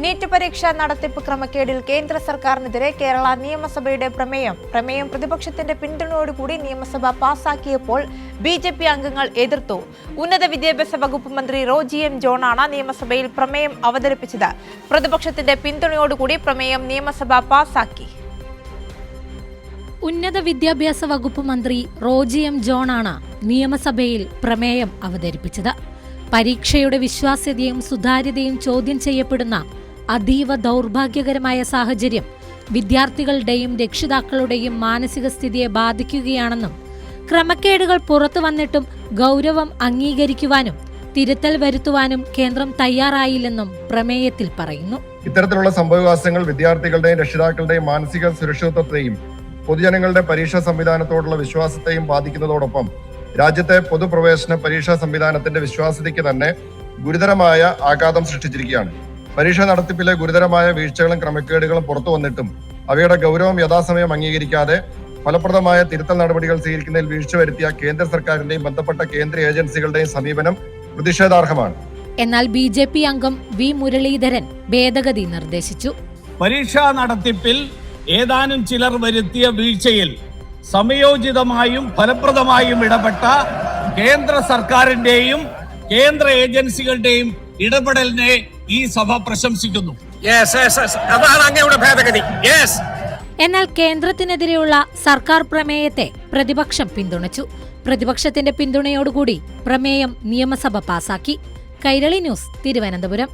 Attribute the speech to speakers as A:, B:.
A: NEET പരീക്ഷ നടത്തിപ്പ് ക്രമക്കേടിൽ കേന്ദ്ര സർക്കാരിനെതിരെ കേരള നിയമസഭയുടെ പ്രമേയം പ്രതിപക്ഷത്തിന്റെ പിന്തുണയോടുകൂടി നിയമസഭ പാസാക്കിയപ്പോൾ ബിജെപി അംഗങ്ങൾ എതിർത്തു. ഉന്നത വിദ്യാഭ്യാസ വകുപ്പ് മന്ത്രി റോജി എം ജോണാണ് നിയമസഭയിൽ പ്രമേയം അവതരിപ്പിച്ചത്. പ്രതിപക്ഷത്തിന്റെ പിന്തുണയോടുകൂടി പ്രമേയം നിയമസഭ പാസാക്കി.
B: ഉന്നത വിദ്യാഭ്യാസ വകുപ്പ് മന്ത്രി റോജി എം ജോണാണ് നിയമസഭയിൽ പ്രമേയം അവതരിപ്പിച്ചത്. പരീക്ഷയുടെ വിശ്വാസ്യതയും സുതാര്യതയും ചോദ്യം ചെയ്യപ്പെടുന്ന അതീവ ദൗർഭാഗ്യകരമായ സാഹചര്യം വിദ്യാർത്ഥികളുടെയും രക്ഷിതാക്കളുടെയും മാനസിക സ്ഥിതിയെ ബാധിക്കുകയാണെന്നും ക്രമക്കേടുകൾ പുറത്തു വന്നിട്ടും ഗൗരവം അംഗീകരിക്കുവാനും തിരുത്തൽ വരുത്തുവാനും കേന്ദ്രം തയ്യാറായില്ലെന്നും പ്രമേയത്തിൽ പറയുന്നു.
C: ഇത്തരത്തിലുള്ള സംഭവവികാസങ്ങൾ വിദ്യാർത്ഥികളുടെയും രക്ഷിതാക്കളുടെയും മാനസിക സുരക്ഷിതത്വത്തെയും പൊതുജനങ്ങളുടെ പരീക്ഷാ സംവിധാനത്തോടുള്ള വിശ്വാസത്തെയും ബാധിക്കുന്നതോടൊപ്പം രാജ്യത്തെ പൊതുപ്രവേശന പരീക്ഷാ സംവിധാനത്തിന്റെ വിശ്വാസ്യതയ്ക്ക് തന്നെ ഗുരുതരമായ ആഘാതം സൃഷ്ടിച്ചിരിക്കുകയാണ്. പരീക്ഷാ നടത്തിപ്പിലെ ഗുരുതരമായ വീഴ്ചകളും ക്രമക്കേടുകളും പുറത്തു വന്നിട്ടും അവയുടെ ഗൗരവം യഥാസമയം അംഗീകരിക്കാതെ ഫലപ്രദമായ തിരുത്തൽ നടപടികൾ സ്വീകരിക്കുന്നതിൽ വീഴ്ച വരുത്തിയ കേന്ദ്ര സർക്കാരിന്റെയും ബന്ധപ്പെട്ട കേന്ദ്ര ഏജൻസികളുടെയും സമീപനം പ്രതിഷേധാർഹമാണ്.
B: എന്നാൽ ബിജെപി അംഗം വി മുരളീധരൻ ഭേദഗതി നിർദ്ദേശിച്ചു.
D: പരീക്ഷാ നടത്തിപ്പിൽ ഏതാനും ചിലർ വരുത്തിയ വീഴ്ചയിൽ സമയോചിതമായും ഫലപ്രദമായും ഇടപെട്ട കേന്ദ്ര സർക്കാരിന്റെയും കേന്ദ്ര ഏജൻസികളുടെയും ഇടപെടലിനെ ഈ സഭ പ്രശംസിക്കുന്നു.
E: അതാണ് അങ്ങയുടെ ഭേദഗതി.
B: എന്നാൽ കേന്ദ്രത്തിനെതിരെയുള്ള സർക്കാർ പ്രമേയത്തെ പ്രതിപക്ഷം പിന്തുണച്ചു. പ്രതിപക്ഷത്തിന്റെ പിന്തുണയോടുകൂടി പ്രമേയം നിയമസഭ പാസാക്കി. കൈരളി ന്യൂസ്, തിരുവനന്തപുരം.